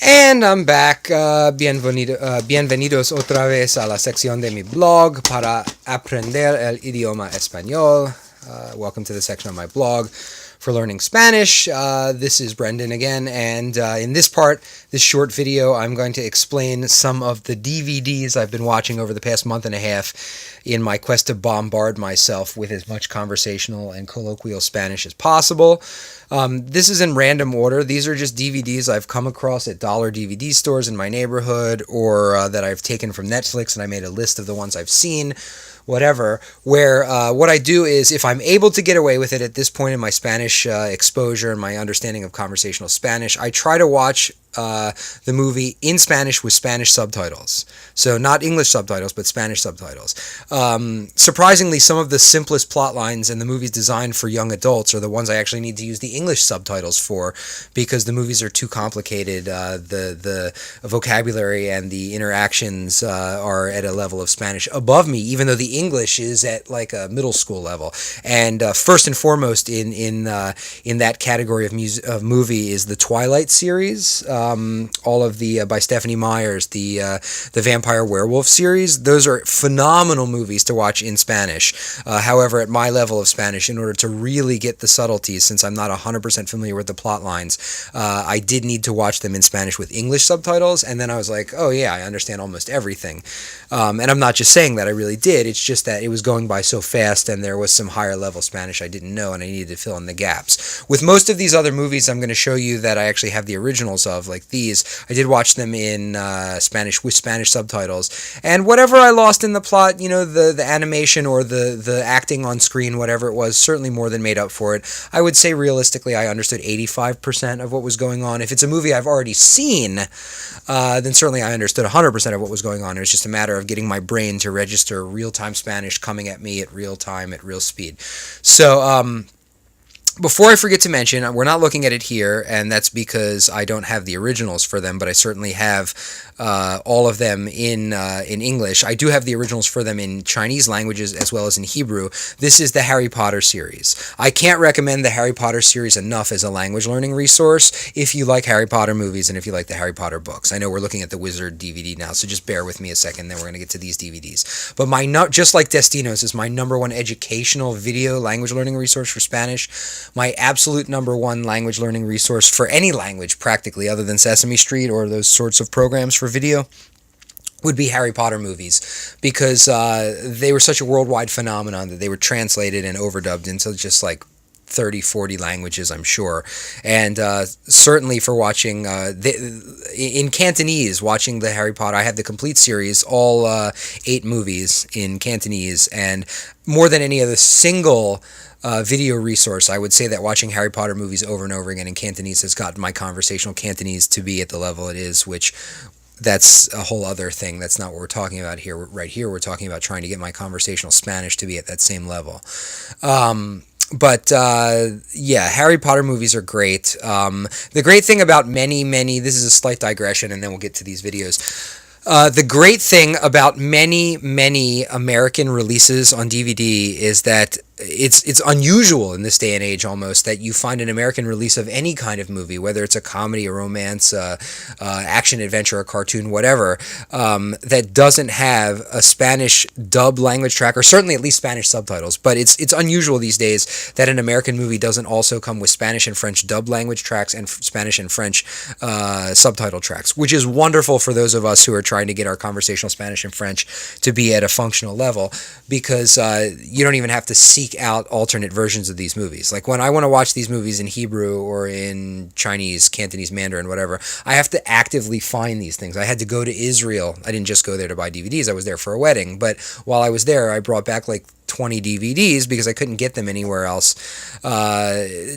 And I'm back. Bienvenidos otra vez a la sección de mi blog para aprender el idioma español. Welcome to the section of my blog for learning Spanish. This is Brendan again, and in this short video, I'm going to explain some of the DVDs I've been watching over the past month and a half in my quest to bombard myself with as much conversational and colloquial Spanish as possible. This is in random order. These are just DVDs I've come across at dollar DVD stores in my neighborhood, or that I've taken from Netflix, and I made a list of the ones I've seen, whatever, where what I do is, if I'm able to get away with it at this point in my Spanish exposure and my understanding of conversational Spanish, I try to watch the movie in Spanish with Spanish subtitles. So not English subtitles, but Spanish subtitles. Surprisingly, some of the simplest plot lines in the movies designed for young adults are the ones I actually need to use the English subtitles for, because the movies are too complicated. The vocabulary and the interactions are at a level of Spanish above me, even though the English is at like a middle school level. And first and foremost in that category of movie is the Twilight series. All of the by Stephanie Meyers, the Vampire Werewolf series. Those are phenomenal movies to watch in Spanish. However, at my level of Spanish, in order to really get the subtleties, since I'm not 100% familiar with the plot lines, I did need to watch them in Spanish with English subtitles, and then I was like, oh yeah, I understand almost everything. And I'm not just saying that, I really did. It's just that it was going by so fast, and there was some higher level Spanish I didn't know, and I needed to fill in the gaps. With most of these other movies I'm going to show you that I actually have the originals of, like these, I did watch them in Spanish with Spanish subtitles, and whatever I lost in the plot, the animation or the acting on screen, whatever it was, certainly more than made up for it. I would say realistically I understood 85% of what was going on. If it's a movie I've already seen, then certainly I understood 100% of what was going on. It was just a matter of getting my brain to register real-time Spanish coming at me at real time, at real speed. So, before I forget to mention, we're not looking at it here, and that's because I don't have the originals for them, but I certainly have all of them in English. I do have the originals for them in Chinese languages as well as in Hebrew. This is the Harry Potter series. I can't recommend the Harry Potter series enough as a language learning resource if you like Harry Potter movies and if you like the Harry Potter books. I know we're looking at the Wizard DVD now, so just bear with me a second, then we're going to get to these DVDs. But just like Destinos is my number one educational video language learning resource for Spanish, my absolute number one language learning resource for any language practically other than Sesame Street or those sorts of programs for video would be Harry Potter movies, because they were such a worldwide phenomenon that they were translated and overdubbed into just like 30, 40 languages, I'm sure. And certainly for watching, in Cantonese, watching the Harry Potter, I have the complete series, all 8 movies in Cantonese, and more than any other single video resource, I would say that watching Harry Potter movies over and over again in Cantonese has gotten my conversational Cantonese to be at the level it is, which that's a whole other thing. That's not what we're talking about here. Right here, we're talking about trying to get my conversational Spanish to be at that same level. But yeah, Harry Potter movies are great. The great thing about many, this is a slight digression, and then we'll get to these videos. The great thing about many American releases on DVD is that it's unusual in this day and age almost that you find an American release of any kind of movie, whether it's a comedy, a romance, action, adventure, a cartoon, whatever, that doesn't have a Spanish dub language track, or certainly at least Spanish subtitles. But it's unusual these days that an American movie doesn't also come with Spanish and French dub language tracks and Spanish and French subtitle tracks, which is wonderful for those of us who are trying to get our conversational Spanish and French to be at a functional level, because you don't even have to seek out alternate versions of these movies. Like when I want to watch these movies in Hebrew or in Chinese, Cantonese, Mandarin, whatever, I have to actively find these things. I had to go to Israel. I didn't just go there to buy DVDs. I was there for a wedding. But while I was there, I brought back like 20 DVDs because I couldn't get them anywhere else.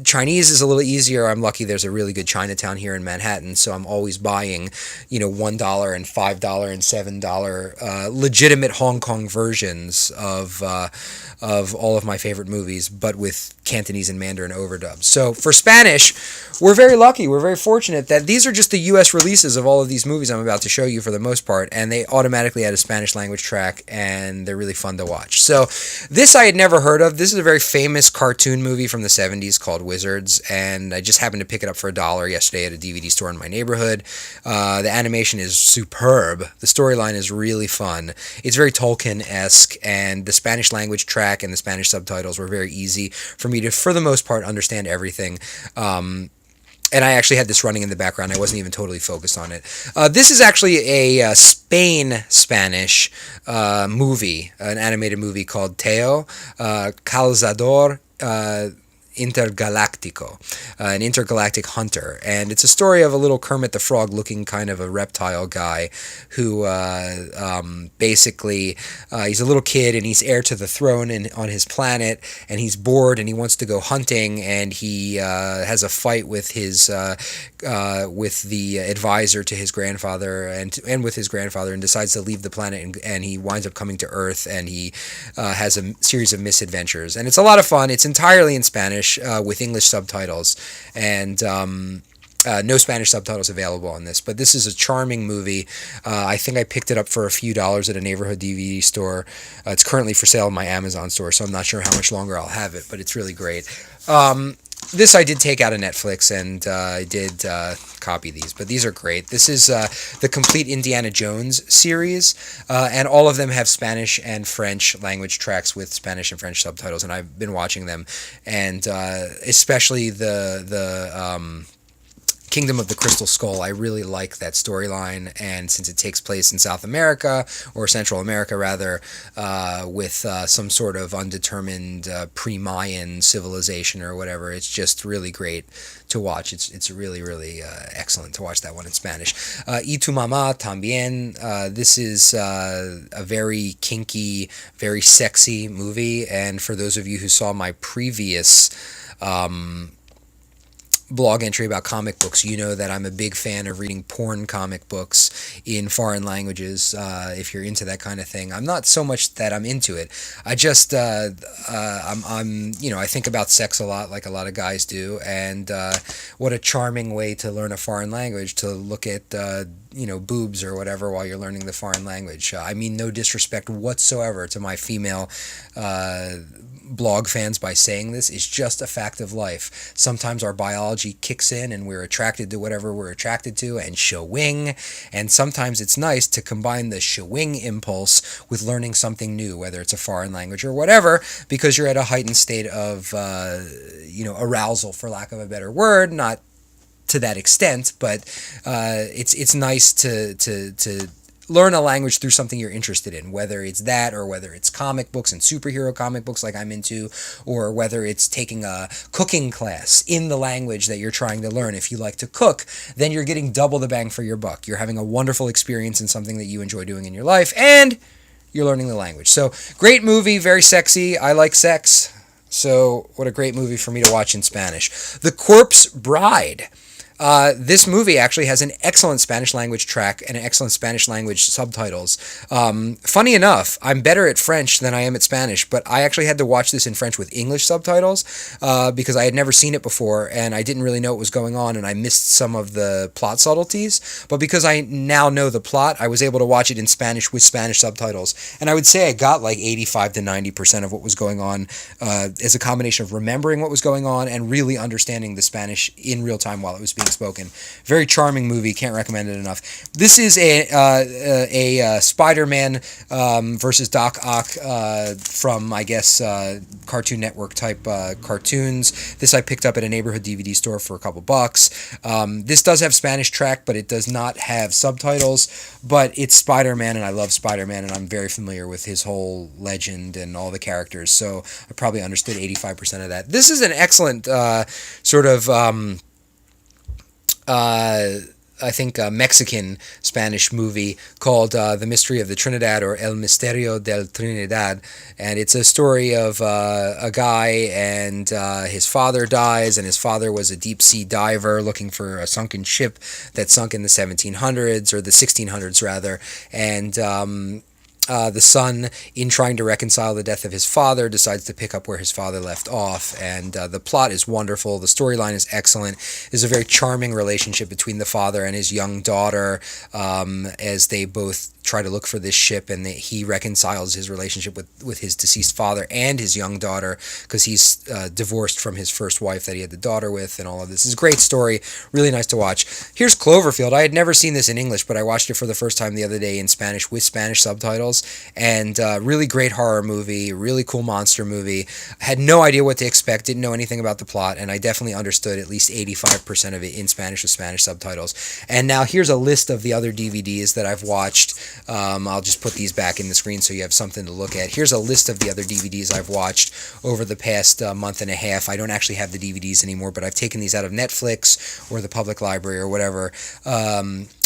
Chinese is a little easier. I'm lucky there's a really good Chinatown here in Manhattan, so I'm always buying, $1 and $5 and $7 legitimate Hong Kong versions of all of my favorite movies, but with Cantonese and Mandarin overdubs. So for Spanish, we're very lucky. We're very fortunate that these are just the U.S. releases of all of these movies I'm about to show you for the most part, and they automatically add a Spanish language track, and they're really fun to watch. So This I had never heard of. This is a very famous cartoon movie from the 70s called Wizards, and I just happened to pick it up for $1 yesterday at a DVD store in my neighborhood. The animation is superb. The storyline is really fun. It's very Tolkien-esque, and the Spanish language track and the Spanish subtitles were very easy for me to, for the most part, understand everything. And I actually had this running in the background. I wasn't even totally focused on it. This is actually a Spanish movie, an animated movie called Teo, Calzador Intergalactico, an intergalactic hunter. And it's a story of a little Kermit the Frog looking kind of a reptile guy who basically he's a little kid and he's heir to the throne on his planet, and he's bored and he wants to go hunting, and he has a fight with his with the advisor to his grandfather and with his grandfather, and decides to leave the planet, and he winds up coming to Earth, and he has a series of misadventures, and it's a lot of fun. It's entirely in Spanish with English subtitles, and no Spanish subtitles available on this, but this is a charming movie. I think I picked it up for a few dollars at a neighborhood DVD store. It's currently for sale in my Amazon store, so I'm not sure how much longer I'll have it, but it's really great. This I did take out of Netflix, and I did copy these, but these are great. This is the complete Indiana Jones series, and all of them have Spanish and French language tracks with Spanish and French subtitles, and I've been watching them, and especially the Kingdom of the Crystal Skull. I really like that storyline, and since it takes place in South America, or Central America rather, with some sort of undetermined pre-Mayan civilization or whatever, it's just really great to watch. It's really, really excellent to watch that one in Spanish. Y tu mamá también. This is a very kinky, very sexy movie, and for those of you who saw my previous blog entry about comic books, you know that I'm a big fan of reading porn comic books in foreign languages. If you're into that kind of thing, I'm not so much that I'm into it. I just I think about sex a lot, like a lot of guys do, and what a charming way to learn a foreign language, to look at boobs or whatever while you're learning the foreign language. I mean, no disrespect whatsoever to my female blog fans by saying this. Is just a fact of life. Sometimes our biology kicks in and we're attracted to whatever we're attracted to and showing, and sometimes it's nice to combine the showing impulse with learning something new, whether it's a foreign language or whatever, because you're at a heightened state of arousal, for lack of a better word. Not to that extent, but it's nice to learn a language through something you're interested in, whether it's that, or whether it's comic books and superhero comic books like I'm into, or whether it's taking a cooking class in the language that you're trying to learn. If you like to cook, then you're getting double the bang for your buck. You're having a wonderful experience in something that you enjoy doing in your life, and you're learning the language. So, great movie, very sexy. I like sex, so what a great movie for me to watch in Spanish. The Corpse Bride. This movie actually has an excellent Spanish language track and excellent Spanish language subtitles. Funny enough, I'm better at French than I am at Spanish, but I actually had to watch this in French with English subtitles because I had never seen it before, and I didn't really know what was going on, and I missed some of the plot subtleties. But because I now know the plot, I was able to watch it in Spanish with Spanish subtitles, and I would say I got like 85 to 90% of what was going on as a combination of remembering what was going on and really understanding the Spanish in real time while it was being spoken. Very charming movie. Can't recommend it enough. This is a Spider-Man versus Doc Ock from, I guess, Cartoon Network type cartoons. This I picked up at a neighborhood DVD store for a couple bucks. This does have Spanish track, but it does not have subtitles. But it's Spider-Man, and I love Spider-Man, and I'm very familiar with his whole legend and all the characters, so I probably understood 85% of that. This is an excellent sort of I think Mexican Spanish movie called The Mystery of the Trinidad, or El Misterio del Trinidad, and it's a story of a guy, and his father dies, and his father was a deep sea diver looking for a sunken ship that sunk in the 1700s, or the 1600s rather, and the son, in trying to reconcile the death of his father, decides to pick up where his father left off. And the plot is wonderful. The storyline is excellent. There's a very charming relationship between the father and his young daughter, as they both try to look for this ship, and he reconciles his relationship with his deceased father and his young daughter, because he's divorced from his first wife that he had the daughter with, and all of this is a great story, really nice to watch. Here's Cloverfield. I had never seen this in English, but I watched it for the first time the other day in Spanish with Spanish subtitles, and really great horror movie, really cool monster movie. I had no idea what to expect, didn't know anything about the plot, and I definitely understood at least 85% of it in Spanish with Spanish subtitles. And now here's a list of the other DVDs that I've watched. I'll just put these back in the screen so you have something to look at. Here's a list of the other DVDs I've watched over the past month and a half. I don't actually have the DVDs anymore, but I've taken these out of Netflix or the public library or whatever.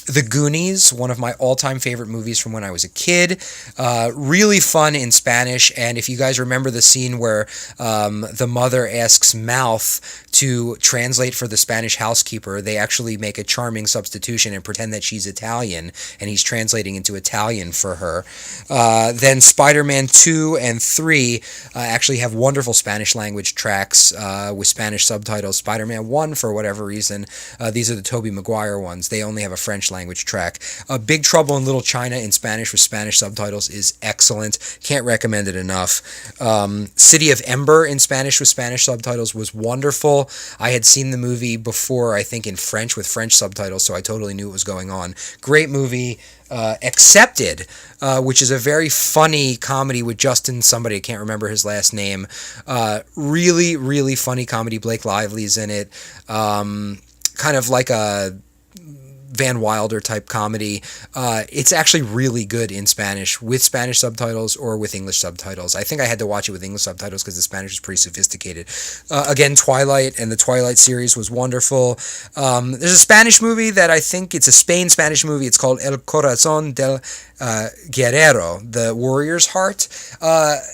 The Goonies, one of my all-time favorite movies from when I was a kid. Really fun in Spanish, and if you guys remember the scene where the mother asks Mouth to translate for the Spanish housekeeper, they actually make a charming substitution and pretend that she's Italian, and he's translating into Italian for her. Then Spider-Man 2 and 3 actually have wonderful Spanish language tracks with Spanish subtitles. Spider-Man 1, for whatever reason, these are the Tobey Maguire ones. They only have a French language track. Big Trouble in Little China in Spanish with Spanish subtitles is excellent. Can't recommend it enough. City of Ember in Spanish with Spanish subtitles was wonderful. I had seen the movie before, I think in French with French subtitles, so I totally knew what was going on. Great movie. Accepted, which is a very funny comedy with Justin somebody, I can't remember his last name. Really, really funny comedy. Blake Lively's in it. Kind of like a Van Wilder type comedy. It's actually really good in Spanish with Spanish subtitles or with English subtitles. I think I had to watch it with English subtitles because the Spanish is pretty sophisticated. Again, Twilight and the Twilight series was wonderful. There's a Spanish movie that I think it's a Spanish movie. It's called El Corazón del Guerrero, the warrior's heart.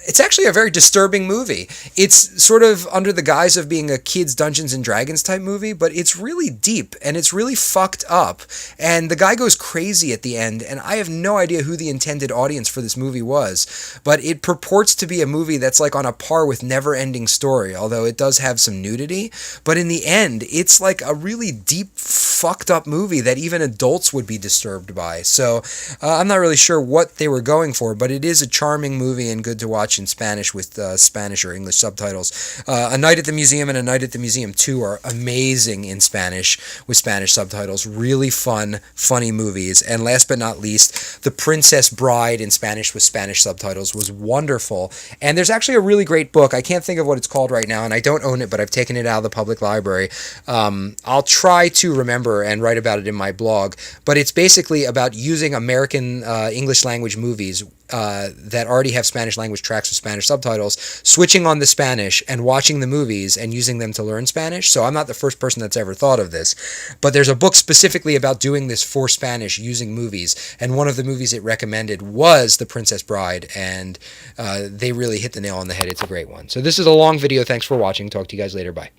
It's actually a very disturbing movie. It's sort of under the guise of being a kids' Dungeons and Dragons type movie, but it's really deep and it's really fucked up. And the guy goes crazy at the end, and I have no idea who the intended audience for this movie was, but it purports to be a movie that's like on a par with Never Ending Story, although it does have some nudity. But in the end, it's like a really deep, fucked up movie that even adults would be disturbed by. So I'm not really sure what they were going for, but it is a charming movie and good to watch in Spanish with Spanish or English subtitles. A Night at the Museum and A Night at the Museum 2 are amazing in Spanish with Spanish subtitles. Really fun, funny movies. And last but not least, The Princess Bride in Spanish with Spanish subtitles was wonderful. And there's actually a really great book. I can't think of what it's called right now, and I don't own it, but I've taken it out of the public library. I'll try to remember and write about it in my blog, but it's basically about using American English language movies that already have Spanish language tracks with Spanish subtitles, switching on the Spanish and watching the movies and using them to learn Spanish. So I'm not the first person that's ever thought of this, but there's a book specifically about doing this for Spanish using movies, and one of the movies it recommended was The Princess Bride, and they really hit the nail on the head. It's a great one. So this is a long video. Thanks for watching. Talk to you guys later. Bye.